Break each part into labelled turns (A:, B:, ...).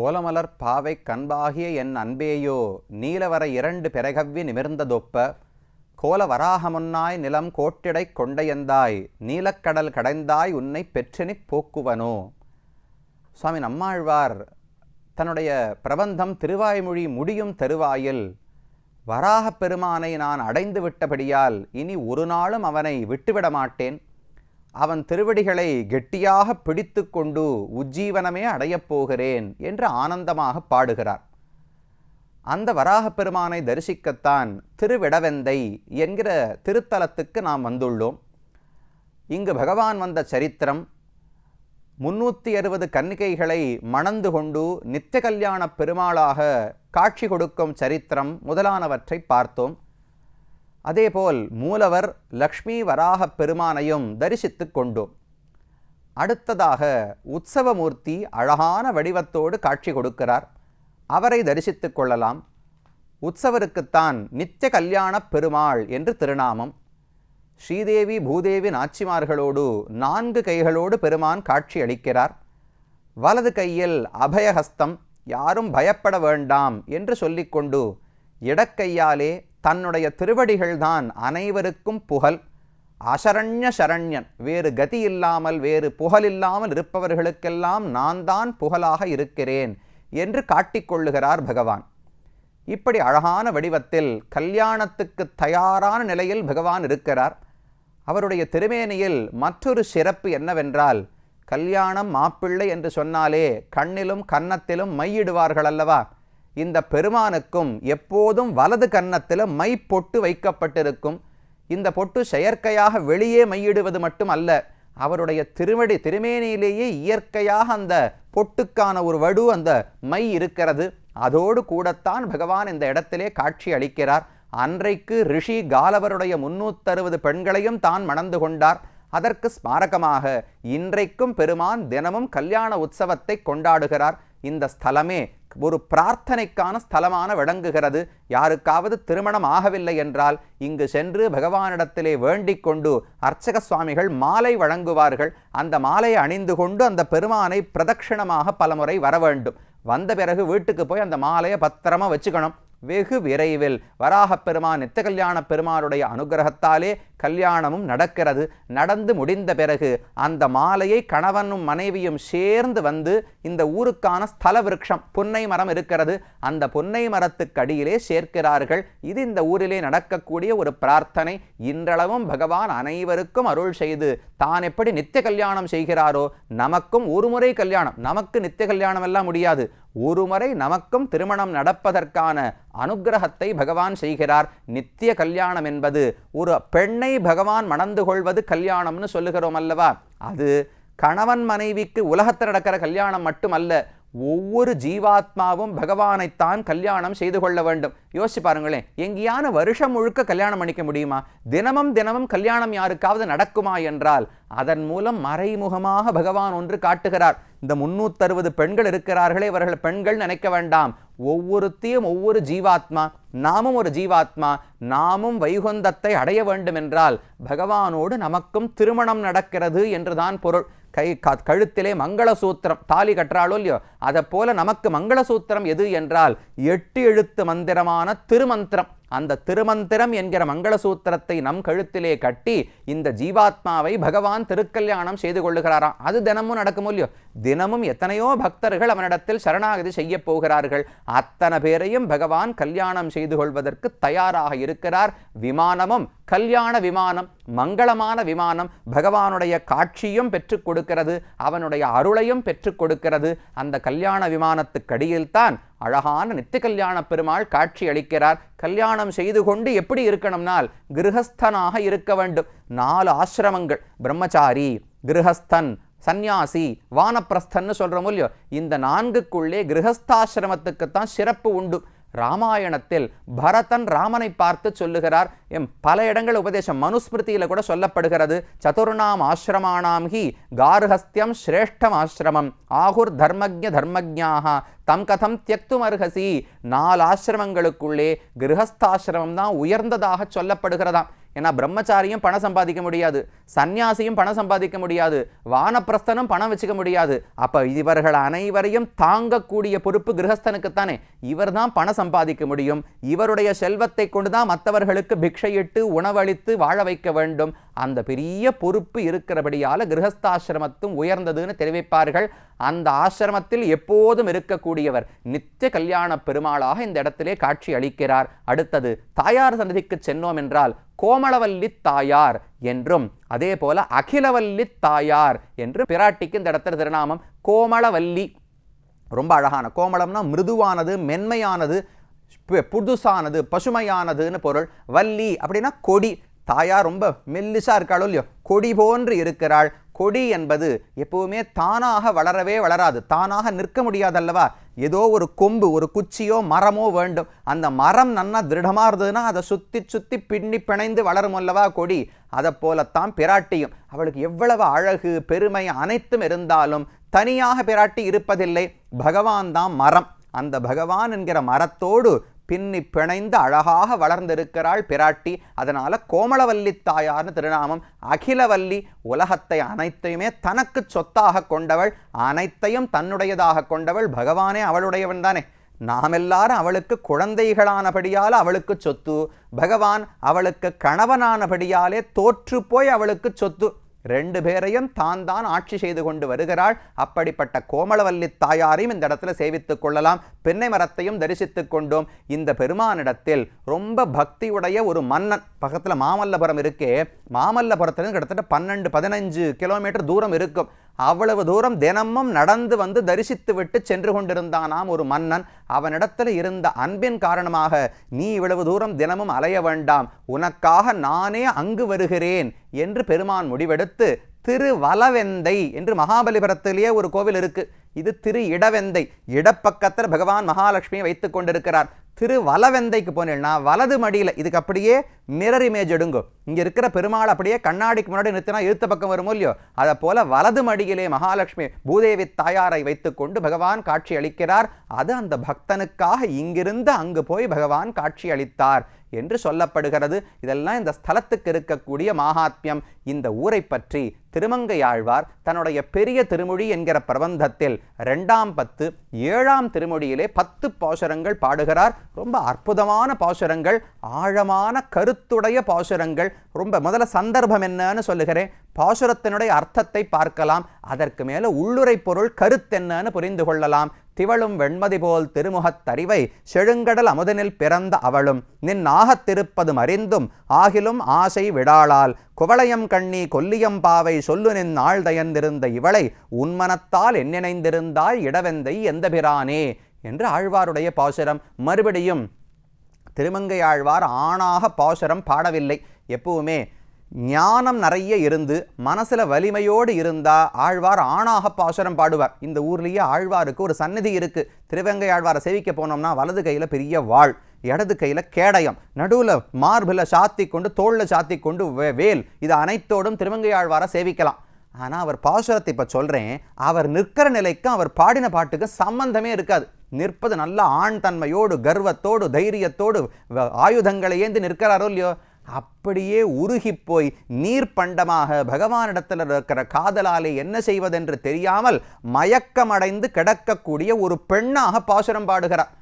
A: கோலமலர் பாவை கண்பாகிய என் அன்பேயோ நீலவர 2 பிறகவ்வி நிமிர்ந்ததொப்ப கோல வராகமுன்னாய் நிலம் கோட்டிடை கொண்டையந்தாய் நீலக்கடல் கடைந்தாய் உன்னை பெற்றெனிப் போக்குவனோ. சுவாமி நம்மாழ்வார் தன்னுடைய பிரபந்தம் திருவாய்மொழி முடியும் தருவாயில் வராகப் பெருமானை நான் அடைந்து விட்டபடியால் இனி ஒரு நாளும் அவனை விட்டுவிட மாட்டேன், அவன் திருவடிகளை கெட்டியாக பிடித்து கொண்டு உஜ்ஜீவனமே அடையப் போகிறேன் என்று ஆனந்தமாக பாடுகிறார். அந்த வராகப் பெருமானை தரிசிக்கத்தான் திருவிடவெந்தை என்கிற திருத்தலத்துக்கு நாம் வந்துள்ளோம். இங்கு பகவான் வந்த சரித்திரம் 360 கன்னிகைகளை மணந்து கொண்டு நித்திய கல்யாண பெருமாளாக காட்சி கொடுக்கும் சரித்திரம் முதலானவற்றை பார்த்தோம். அதேபோல் மூலவர் லக்ஷ்மி வராகப் பெருமானையும் தரிசித்து கொண்டோம். அடுத்ததாக உற்சவமூர்த்தி அழகான வடிவத்தோடு காட்சி கொடுக்கிறார், அவரை தரிசித்து கொள்ளலாம். உற்சவருக்குத்தான் நித்திய கல்யாண பெருமாள் என்று திருநாமம். ஸ்ரீதேவி பூதேவி நாச்சிமார்களோடு 4 கைகளோடு பெருமான் காட்சி அளிக்கிறார். வலது கையில் அபயஹஸ்தம், யாரும் பயப்பட வேண்டாம் என்று சொல்லிக்கொண்டு இடக்கையாலே தன்னுடைய திருவடிகள்தான் அனைவருக்கும் புகழ், அசரண்ய சரண்யன், வேறு கதி இல்லாமல் வேறு புகழில்லாமல் இருப்பவர்களுக்கெல்லாம் நான் தான் புகழாக இருக்கிறேன் என்று காட்டிக்கொள்ளுகிறார் பகவான். இப்படி அழகான வடிவத்தில் கல்யாணத்துக்கு தயாரான நிலையில் பகவான் இருக்கிறார். அவருடைய திருமேனியில் மற்றொரு சிறப்பு என்னவென்றால், கல்யாணம் மாப்பிள்ளை என்று சொன்னாலே கண்ணிலும் கன்னத்திலும் மையிடுவார்கள் அல்லவா, இந்த பெருமானுக்கும் எப்போதும் வலது கன்னத்தில் மை பொட்டு வைக்கப்பட்டிருக்கும். இந்த பொட்டு செயற்கையாக வெளியே மையிடுவது மட்டும் அல்ல, அவருடைய திருமேனியிலேயே இயற்கையாக அந்த பொட்டுக்கான ஒரு வடு, அந்த மை இருக்கிறது. அதோடு கூடத்தான் பகவான் இந்த இடத்திலே காட்சி அளிக்கிறார். அன்றைக்கு ரிஷி காலவருடைய 360 பெண்களையும் தான் மணந்து கொண்டார். அதற்கு ஸ்மாரகமாக இன்றைக்கும் பெருமான் தினமும் கல்யாண உற்சவத்தை கொண்டாடுகிறார். இந்த ஸ்தலமே ஒரு பிரார்த்தனைக்கான ஸ்தலமான விளங்குகிறது. யாருக்காவது திருமணம் ஆகவில்லை என்றால் இங்கு சென்று பகவானிடத்திலே வேண்டிக் கொண்டு அர்ச்சக சுவாமிகள் மாலை வழங்குவார்கள். அந்த மாலையை அணிந்து கொண்டு அந்த பெருமானை பிரதட்சிணமாக பலமுறை வர வேண்டும். வந்த பிறகு வீட்டுக்கு போய் அந்த மாலையை பத்திரமா வச்சுக்கணும். வெகு விரைவில் வராகப் பெருமான் நித்திய கல்யாண பெருமானுடைய அனுகிரகத்தாலே கல்யாணமும் நடக்கிறது. நடந்து முடிந்த பிறகு அந்த மாலையை கணவனும் மனைவியும் சேர்ந்து வந்து இந்த ஊருக்கான ஸ்தல விருட்சம் புன்னை மரம் இருக்கிறது, அந்த புன்னை மரத்துக்கு அடியிலே சேர்க்கிறார்கள். இது இந்த ஊரிலே நடக்கக்கூடிய ஒரு பிரார்த்தனை. இன்றளவும் பகவான் அனைவருக்கும் அருள் செய்து தான் எப்படி நித்திய கல்யாணம் செய்கிறாரோ நமக்கும் ஒரு முறை கல்யாணம், நமக்கு நித்திய கல்யாணம் எல்லாம் முடியாது, ஒரு முறை நமக்கும் திருமணம் நடப்பதற்கான அனுகிரகத்தை பகவான் செய்கிறார். நித்திய கல்யாணம் என்பது ஒரு பெண்ணை பகவான் மணந்து கொள்வது கல்யாணம்னு சொல்லுகிறோம் அல்லவா, அது கணவன் மனைவிக்கு உலகத்தில் நடக்கிற கல்யாணம் மட்டுமல்ல, ஒவ்வொரு ஜீவாத்மாவும் பகவானைத்தான் கல்யாணம் செய்து கொள்ள வேண்டும். யோசிச்சு பாருங்களேன், எங்கேயான வருஷம் முழுக்க கல்யாணம் பண்ணிக்க முடியுமா? தினமும் தினமும் கல்யாணம் யாருக்காவது நடக்குமா என்றால் அதன் மூலம் மறைமுகமாக பகவான் ஒன்று காட்டுகிறார். இந்த 360 பெண்கள் இருக்கிறார்களே, இவர்கள் பெண்கள் நினைக்க வேண்டாம், ஒவ்வொருத்தையும் ஒவ்வொரு ஜீவாத்மா, நாமும் ஒரு ஜீவாத்மா. நாமும் வைகுந்தத்தை அடைய வேண்டும் என்றால் பகவானோடு நமக்கும் திருமணம் நடக்கிறது என்றுதான் பொருள். கழுத்திலே மங்களசூத்திரம் தாலி கற்றாலோ இல்லையோ, அதை போல நமக்கு மங்களசூத்திரம் எது என்றால் 8 எழுத்து மந்திரமான திருமந்திரம். அந்த திருமந்திரம் என்கிற மங்களசூத்திரத்தை நம் கழுத்திலே கட்டி இந்த ஜீவாத்மாவை பகவான் திருக்கல்யாணம் செய்து கொள்ளுகிறாராம். அது தினமும் நடக்குமோ இல்லையோ, தினமும் எத்தனையோ பக்தர்கள் அவனிடத்தில் சரணாகதி செய்ய போகிறார்கள். அத்தனை பேரையும் பகவான் கல்யாணம் செய்து கொள்வதற்கு தயாராக இருக்கிறார். விமானமும் கல்யாண விமானம், மங்களமான விமானம், பகவானுடைய காட்சியும் பெற்றுக் கொடுக்கிறது, அவனுடைய அருளையும் பெற்றுக் கொடுக்கிறது. அந்த கல்யாண விமானத்துக்கடியில்தான் அழகான நித்திய கல்யாண பெருமாள் காட்சி அளிக்கிறார். கல்யாணம் செய்து கொண்டு எப்படி இருக்கணும்னால் கிருஹஸ்தனாக இருக்க வேண்டும். 4 ஆசிரமங்கள், பிரம்மச்சாரி, கிருஹஸ்தன், சந்நியாசி, வானப்பிரஸ்தன்னு சொல்றோம் இல்லையோ, இந்த 4க்குள்ளே கிருஹஸ்தாசிரமத்துக்குத்தான் சிறப்பு உண்டு. ராமாயணத்தில் பரதன் ராமனை பார்த்து சொல்லுகிறார். பல இடங்கள் உபதேசம் மனுஸ்மிருதியில கூட சொல்லப்படுகிறது. சதுர்ணாம் ஆசிரமானாம் ஹி கார்ஹஸ்தியம் சிரேஷ்டம் ஆசிரமம் ஆகுர் தர்மஜ்ஞ தர்மஜ்ஞாஹ தம் கதம் தியக்தும் அர்ஹசி. 4 ஆசிரமங்களுக்குள்ளே கிருஹஸ்தாசிரமம் தான் உயர்ந்ததாக சொல்லப்படுகிறதாம். ஏன்னா பிரம்மச்சாரியும் பணம் சம்பாதிக்க முடியாது, சன்னியாசியும் பணம் சம்பாதிக்க முடியாது, வானப்பிரஸ்தனும் பணம் வச்சுக்க முடியாது. அப்ப இவர்கள் அனைவரையும் தாங்கக்கூடிய பொறுப்பு கிரகஸ்தனுக்குத்தானே. இவர் தான் பணம் சம்பாதிக்க முடியும். இவருடைய செல்வத்தை கொண்டுதான் மற்றவர்களுக்கு பிக்ஷையிட்டு உணவளித்து வாழ வைக்க வேண்டும். அந்த பெரிய பொறுப்பு இருக்கிறபடியால கிரகஸ்தாசிரமத்தும் உயர்ந்ததுன்னு தெரிவிப்பார்கள். அந்த ஆசிரமத்தில் எப்போதும் இருக்கக்கூடியவர் நித்திய கல்யாண பெருமாளாக இந்த இடத்திலே காட்சி அளிக்கிறார். அடுத்தது தாயார் சன்னதிக்கு சென்னோம் என்றால் கோமளவல்லி தாயார் என்றும் அதே போல அகிலவல்லி தாயார் என்று பிராட்டிக்கு இந்த இடத்துல திருநாமம் கோமளவல்லி. ரொம்ப அழகான, கோமளம்னா மிருதுவானது, மென்மையானது, புதுசானது, பசுமையானதுன்னு பொருள். வள்ளி அப்படின்னா கொடி. தாயார் ரொம்ப மெல்லிசா இருக்காளோ இல்லையோ, கொடி போன்று இருக்கிறாள். கொடி என்பது எப்பவுமே தானாக வளரவே வளராது, தானாக நிற்க முடியாதல்லவா. ஏதோ ஒரு கொம்பு, ஒரு குச்சியோ மரமோ வேண்டும். அந்த மரம் நன்னா திருடமாக இருந்ததுன்னா அதை சுற்றி சுற்றி பின்னி பிணைந்து வளரும் அல்லவா கொடி. அதை போலத்தான் பிராட்டியும். அவளுக்கு எவ்வளவு அழகு, பெருமை அனைத்தும் இருந்தாலும் தனியாக பிராட்டி இருப்பதில்லை. பகவான் தான் மரம். அந்த பகவான் என்கிற மரத்தோடு பின்னி பிணைந்து அழகாக வளர்ந்திருக்கிறாள் பிராட்டி. அதனால கோமளவல்லி தாயார்னு திருநாமம். அகிலவல்லி, உலகத்தை அனைத்தையுமே தனக்கு சொத்தாக கொண்டவள், அனைத்தையும் தன்னுடையதாக கொண்டவள். பகவானே அவளுடையவன் தானே. நாம் எல்லாரும் அவளுக்கு குழந்தைகளானபடியால் அவளுக்கு சொத்து, பகவான் அவளுக்கு கணவனானபடியாலே தோற்று போய் அவளுக்கு சொத்து. ரெண்டு பேரையும் தான் ஆட்சி செய்து கொண்டு வருகிறாள். அப்படிப்பட்ட கோமளவல்லி தாயாரையும் இந்த இடத்துல சேவித்துக் கொள்ளலாம். பெண்ணை மரத்தையும் தரிசித்துக் கொண்டோம். இந்த பெருமானிடத்தில் ரொம்ப பக்தியுடைய ஒரு மன்னன், பக்கத்தில் மாமல்லபுரம் இருக்கே, மாமல்லபுரத்திலிருந்து கிட்டத்தட்ட 12-15 கிலோமீட்டர் தூரம் இருக்கும். அவ்வளவு தூரம் தினமும் நடந்து வந்து தரிசித்து விட்டு சென்று கொண்டிருந்தானாம் ஒரு மன்னன். அவனிடத்தில் இருந்த அன்பின் காரணமாக, நீ இவ்வளவு தூரம் தினமும் அலைய வேண்டாம், உனக்காக நானே அங்கு வருகிறேன் என்று பெருமான் முடிவெடுத்து திருவலவெந்தை என்று மகாபலிபுரத்திலேயே ஒரு கோவில் இருக்கு. இது திரு இடவெந்தை, இடப்பக்கத்தில் பகவான் மகாலட்சுமியை வைத்துக் கொண்டிருக்கிறார். திருவலவெந்தைக்கு போனேன்னா வலது மடியில், இதுக்கு அப்படியே மிரர் இமேஜ் எடுங்கோ. இங்கே இருக்கிற பெருமாள் அப்படியே கண்ணாடிக்கு முன்னாடி நிறுத்தினா இழுத்த பக்கம் வருமோ இல்லையோ, அதை போல வலது மடியிலே மகாலட்சுமி பூதேவி தாயாரை வைத்துக்கொண்டு பகவான் காட்சி அளிக்கிறார். அது அந்த பக்தனுக்காக இங்கிருந்து அங்கு போய் பகவான் காட்சி அளித்தார் என்று சொல்லப்படுகிறது. இதெல்லாம் இந்த ஸ்தலத்துக்கு இருக்கக்கூடிய மகாத்மியம். இந்த ஊரை பற்றி திருமங்கையாழ்வார் தன்னுடைய பெரிய திருமொழி என்கிற பிரபந்தத்தில் 2ஆம் பத்து 7ஆம் திருமொழியிலே 10 பாசுரங்கள் பாடுகிறார். ரொம்ப அற்புதமான பாசுரங்கள், ஆழமான கருத்துடைய பாசுரங்கள். ரொம்ப முதல்ல சந்தர்ப்பம் என்னன்னு சொல்லுகிறேன். பாசுரத்தினுடைய அர்த்தத்தை பார்க்கலாம், அதற்கு மேல உள்ளுரை பொருள் கருத்தென்னு புரிந்து கொள்ளலாம். திவளும் வெண்மதி போல் திருமுகத்தறிவை செழுங்கடல் அமுதனில் பிறந்த அவளும் நின் ஆகத்திருப்பதும் அறிந்தும் ஆகிலும் ஆசை விடாளால் குவளையம் கண்ணி கொல்லியம் பாவை சொல்லு நின் ஆள் தயந்திருந்த இவளை உன்மனத்தால் எண்ணிணைந்திருந்தாய் இடவெந்தை எந்த பிரானே என்று ஆழ்வாருடைய பாசுரம். மறுபடியும் திருமங்கை ஆழ்வார் ஆணாக பாசுரம் பாடவில்லை. எப்பவுமே ஞானம் நிறைய இருந்து மனசுல வலிமையோடு இருந்தா ஆழ்வார் ஆணாக பாசுரம் பாடுவார். இந்த ஊர்லேயே ஆழ்வாருக்கு ஒரு சந்நிதி இருக்கு. திருவங்கை ஆழ்வாரை சேவிக்க போனோம்னா வலது கையில பெரிய வாழ், இடது கையில கேடயம், நடுவில் மார்பில் சாத்தி கொண்டு தோளில் சாத்தி கொண்டு வேல், இது அனைத்தோடும் திருவங்கை ஆழ்வாரை சேவிக்கலாம். ஆனால் அவர் பாசுரத்தை இப்போ சொல்கிறேன், அவர் நிற்கிற நிலைக்கும் அவர் பாடின பாட்டுக்கு சம்பந்தமே இருக்காது. நிற்பது நல்ல ஆண் தன்மையோடு, கர்வத்தோடு, தைரியத்தோடு, ஆயுதங்களை ஏந்தி நிற்கிறாரோ இல்லையோ, அப்படியே உருகி போய் நீர்பண்டமாக பகவானிடத்தில் இருக்கிற காதலாலே என்ன செய்வதென்று தெரியாமல் மயக்கமடைந்து கிடக்கக்கூடிய ஒரு பெண்ணாக பாசுரம் பாடுகிறார்.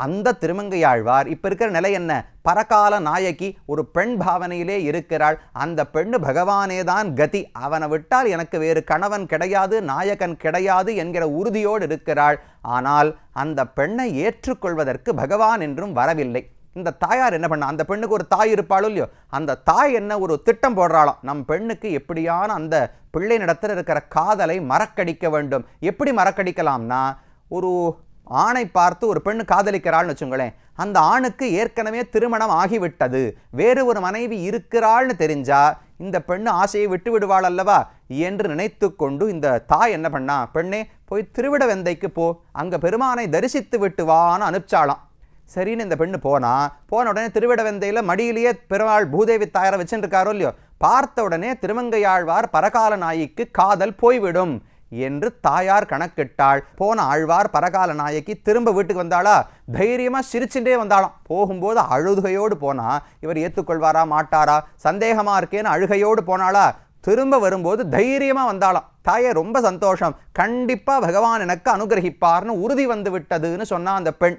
A: அந்த திருமங்கையாழ்வார் இப்ப இருக்கிற நிலை என்ன? பரகால நாயகி, ஒரு பெண் பாவனையிலே இருக்கிறாள். அந்த பெண்ணு பகவானே தான் கதி, அவனை விட்டால் எனக்கு வேறு கணவன் கிடையாது, நாயகன் கிடையாது என்கிற உறுதியோடு இருக்கிறாள். ஆனால் அந்த பெண்ணை ஏற்றுக்கொள்வதற்கு பகவான் என்றும் வரவில்லை. இந்த தாயார் என்ன பண்ண, அந்த பெண்ணுக்கு ஒரு தாய் இருப்பாளோ இல்லையோ, அந்த தாய் என்ன ஒரு திட்டம் போடுறாளாம், நம் பெண்ணுக்கு எப்படியான அந்த பிள்ளையினிடத்தில் இருக்கிற காதலை மறக்கடிக்க வேண்டும். எப்படி மறக்கடிக்கலாம்னா, ஒரு ஆணை பார்த்து ஒரு பெண்ணு காதலிக்கிறாள்னு வச்சுங்களேன், அந்த ஆணுக்கு ஏற்கனவே திருமணம் ஆகிவிட்டது, வேறு ஒரு மனைவி இருக்கிறாள்னு தெரிஞ்சா இந்த பெண்ணு ஆசையை விட்டு விடுவாள் அல்லவா என்று நினைத்து கொண்டு இந்த தாய் என்ன பண்ணா, பெண்ணே போய் திருவிடவெந்தைக்கு போ, அங்க பெருமானை தரிசித்து விட்டு வான்னு அனுப்பிச்சாலாம். சரின்னு இந்த பெண்ணு போன உடனே திருவிடவெந்தையில மடியிலேயே பெருமாள் பூதேவி தாயாரை வச்சுருக்காரோ இல்லையோ, பார்த்த உடனே திருமங்கையாழ்வார் பரகால நாய்க்கு காதல் போய்விடும் என்று தாயார் கணக்கிட்டாள். போன ஆழ்வார் பரகால நாயகி திரும்ப வீட்டுக்கு வந்தாளா, தைரியமா சிரிச்சுட்டே வந்தாளாம். போகும்போது அழுகையோடு போனா இவர் ஏற்றுக்கொள்வாரா மாட்டாரா, சந்தேகமா இருக்கேன்னு அழுகையோடு போனாளா. திரும்ப வரும்போது தைரியமா வந்தாளாம். தாயே ரொம்ப சந்தோஷம், கண்டிப்பா பகவான் எனக்கு அனுகிரகிப்பார்னு உறுதி வந்து விட்டதுன்னு சொன்னா அந்த பெண்.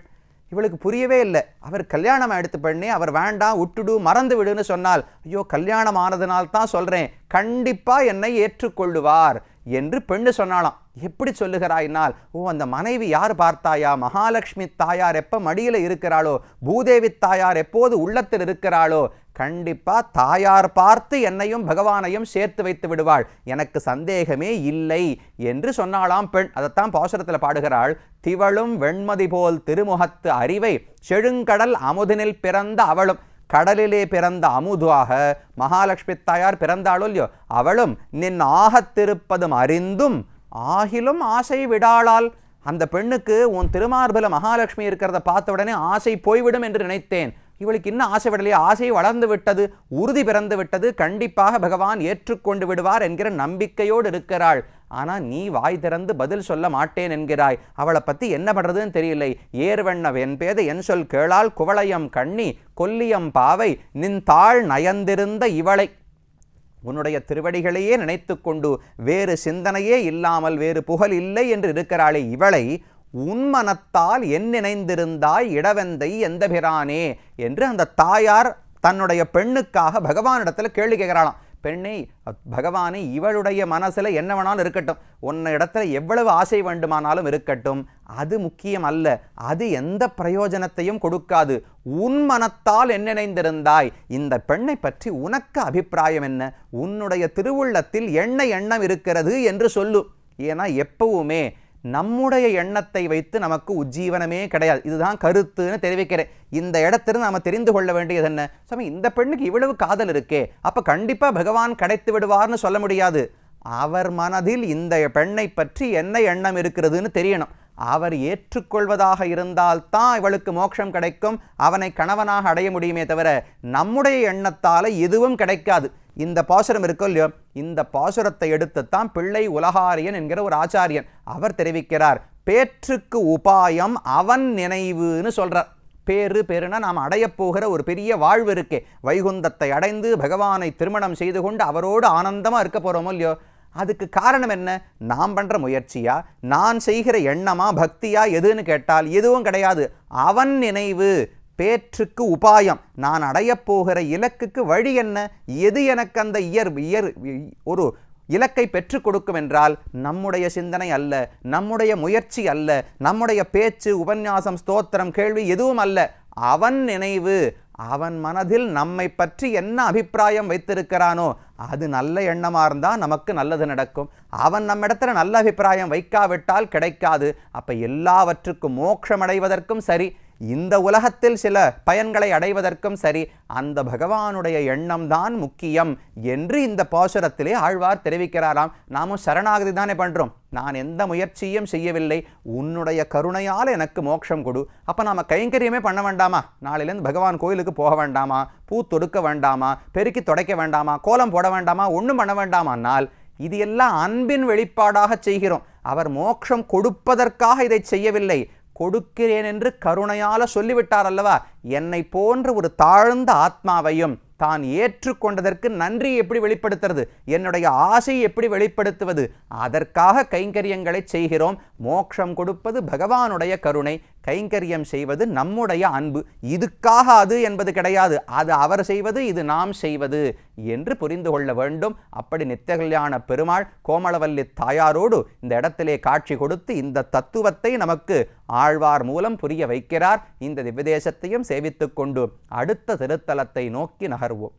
A: இவளுக்கு புரியவே இல்லை. அவர் கல்யாணம் எடுத்து பண்ணி அவர் வேண்டாம் விட்டுடு மறந்து விடுன்னு சொன்னால், ஐயோ கல்யாணம் ஆனதுனால்தான் சொல்றேன், கண்டிப்பா என்னை ஏற்றுக்கொள்ளுவார் என்று பெண்ணு சொன்னாலாம். எப்படி சொல்லுகிறாயினால், ஓ அந்த மனைவி யார் பார்த்தாயா, மகாலட்சுமி தாயார் எப்போ மடியில் இருக்கிறாளோ, பூதேவி தாயார் எப்போது உள்ளத்தில் இருக்கிறாளோ, கண்டிப்பா தாயார் பார்த்து என்னையும் பகவானையும் சேர்த்து வைத்து விடுவாள், எனக்கு சந்தேகமே இல்லை என்று சொன்னாலாம் பெண். அதைத்தான் பாசுரத்தில் பாடுகிறாள். திவளும் வெண்மதி போல் திருமுகத்து அறிவை செழுங்கடல் அமுதினில் பிறந்த அவளும், கடலிலே பிறந்த அமுதாக மகாலட்சுமி தாயார் பிறந்தாளோ இல்லையோ, அவளும் நின் ஆகத்திருப்பதும் அறிந்தும் ஆகிலும் ஆசை விடாளால். அந்த பெண்ணுக்கு உன் திருமார்பில மகாலட்சுமி இருக்கிறத பார்த்த உடனே ஆசை போய்விடும் என்று நினைத்தேன். இவளுக்கு இன்னும் ஆசை விடலையே, ஆசை வளர்ந்து விட்டது, உறுதி பிறந்து விட்டது, கண்டிப்பாக பகவான் ஏற்றுக்கொண்டு விடுவார் என்கிற நம்பிக்கையோடு இருக்கிறாள். ஆனால் நீ வாய் திறந்து பதில் சொல்ல மாட்டேன் என்கிறாய். அவளை பற்றி என்ன பண்ணுறதுன்னு தெரியலை. ஏர்வண்ண வெண்பேத என் சொல் கேளால் குவளையம் கண்ணி கொல்லியம் பாவை நின் தாழ் நயந்திருந்த இவளை. உன்னுடைய திருவடிகளையே நினைத்து கொண்டு வேறு சிந்தனையே இல்லாமல் வேறு புகழ் இல்லை என்று இருக்கிறாளே இவளை உன்மனத்தால் என் நினைந்திருந்தாய் இடவெந்தை எந்த பிரானே என்று அந்த தாயார் தன்னுடைய பெண்ணுக்காக பகவானிடத்தில் கேள்வி கேட்கிறாளாம். பெண்ணை பகவானை இவளுடைய மனசில் என்ன வேணாலும் இருக்கட்டும், உன்ன இடத்துல எவ்வளவு ஆசை வேண்டுமானாலும் இருக்கட்டும், அது முக்கியம் அல்ல, அது எந்த பிரயோஜனத்தையும் கொடுக்காது. உன் மனத்தால் என்ன நினைந்திருந்தாய், இந்த பெண்ணை பற்றி உனக்கு அபிப்பிராயம் என்ன, உன்னுடைய திருவுள்ளத்தில் என்ன எண்ணம் இருக்கிறது என்று சொல்லு. ஏன்னா எப்பவுமே நம்முடைய எண்ணத்தை வைத்து நமக்கு உஜ்ஜீவனமே கிடையாது. இதுதான் கருத்துன்னு தெரிவிக்கிறேன். இந்த இடத்துல நாம தெரிந்து கொள்ள வேண்டியது என்ன, சாமி இந்த பெண்ணுக்கு இவ்வளவு காதல் இருக்கே, அப்ப கண்டிப்பா பகவான் கிடைத்து விடுவார்னு சொல்ல முடியாது. அவர் மனதில் இந்த பெண்ணை பற்றி என்ன எண்ணம் இருக்கிறதுன்னு தெரியணும். அவர் ஏற்றுக்கொள்வதாக இருந்தால்தான் இவளுக்கு மோட்சம் கிடைக்கும், அவனை கணவனாக அடைய முடியுமே தவிர நம்முடைய எண்ணத்தால் எதுவும் கிடைக்காது. இந்த பாசுரம் இருக்கோ இல்லையோ, இந்த பாசுரத்தை எடுத்துத்தான் பிள்ளை உலகாரியன் என்கிற ஒரு ஆச்சாரியன் அவர் தெரிவிக்கிறார். பேற்றுக்கு உபாயம் அவன் நினைவுன்னு சொல்றார். பேருனா நாம் அடையப்போகிற ஒரு பெரிய வாழ்வு இருக்கே, வைகுந்தத்தை அடைந்து பகவானை திருமணம் செய்து கொண்டு அவரோடு ஆனந்தமாக இருக்க போகிறோமோ இல்லையோ, அதுக்கு காரணம் என்ன, நாம் பண்ணுற முயற்சியா, நான் செய்கிற எண்ணமா, பக்தியா எதுன்னு கேட்டால் எதுவும் கிடையாது. அவன் நினைவு பேற்றுக்கு உபாயம், நான் அடையப்போகிற இலக்குக்கு வழி என்ன, எது எனக்கு அந்த ஒரு இலக்கை பெற்றுக் கொடுக்கும் என்றால் நம்முடைய சிந்தனை அல்ல, நம்முடைய முயற்சி அல்ல, நம்முடைய பேச்சு உபன்யாசம் ஸ்தோத்திரம் கேள்வி எதுவும் அல்ல. அவன் நினைவு, அவன் மனதில் நம்மை பற்றி என்ன அபிப்பிராயம் வைத்திருக்கிறானோ அது நல்ல எண்ணமாக இருந்தால் நமக்கு நல்லது நடக்கும். அவன் நம்மிடத்துல நல்ல அபிப்பிராயம் வைக்காவிட்டால் கிடைக்காது. அப்போ எல்லாவற்றுக்கும் மோட்சம் அடைவதற்கும் சரி, இந்த உலகத்தில் சில பயன்களை அடைவதற்கும் சரி, அந்த பகவானுடைய எண்ணம் தான் முக்கியம் என்று இந்த பாசுரத்திலே ஆழ்வார் தெரிவிக்கிறாராம். நாமும் சரணாகதி தானே பண்ணுறோம், நான் எந்த முயற்சியும் செய்யவில்லை, உன்னுடைய கருணையால் எனக்கு மோட்சம் கொடு. அப்போ நாம் கைங்கரியமே பண்ண வேண்டாமா, நாளிலேருந்து பகவான் கோயிலுக்கு போக வேண்டாமா, பூ தொடுக்க வேண்டாமா, பெருக்கி துடைக்க வேண்டாமா, கோலம் போட வேண்டாமா, ஒன்றும் பண்ண வேண்டாமானால் இது எல்லாம் அன்பின் வெளிப்பாடாக செய்கிறோம். அவர் மோட்சம் கொடுப்பதற்காக இதை செய்யவில்லை, கொடுக்கிறேன் என்று கருணையால சொல்லிவிட்டார் அல்லவா. என்னை போன்ற ஒரு தாழ்ந்த ஆத்மாவையும் தான் ஏற்றுக்கொண்டதற்கு நன்றி எப்படி வெளிப்படுத்துறது, என்னுடைய ஆசையை எப்படி வெளிப்படுத்துவது, அதற்காக கைங்கரியங்களை செய்கிறோம். மோட்சம் கொடுப்பது பகவானுடைய கருணை, கைங்கரியம் செய்வது நம்முடைய அன்பு. இதுக்காக அது என்பது கிடையாது, அது அவர் செய்வது, இது நாம் செய்வது என்று புரிந்து கொள்ள வேண்டும். அப்படி நித்திய கல்யாண பெருமாள் கோமளவல்லி தாயாரோடு இந்த இடத்திலே காட்சி கொடுத்து இந்த தத்துவத்தை நமக்கு ஆழ்வார் மூலம் புரிய வைக்கிறார். இந்த திவ்யதேசத்தையும் சேவித்துக் கொண்டு அடுத்த திருத்தலத்தை நோக்கி நகர்வோம்.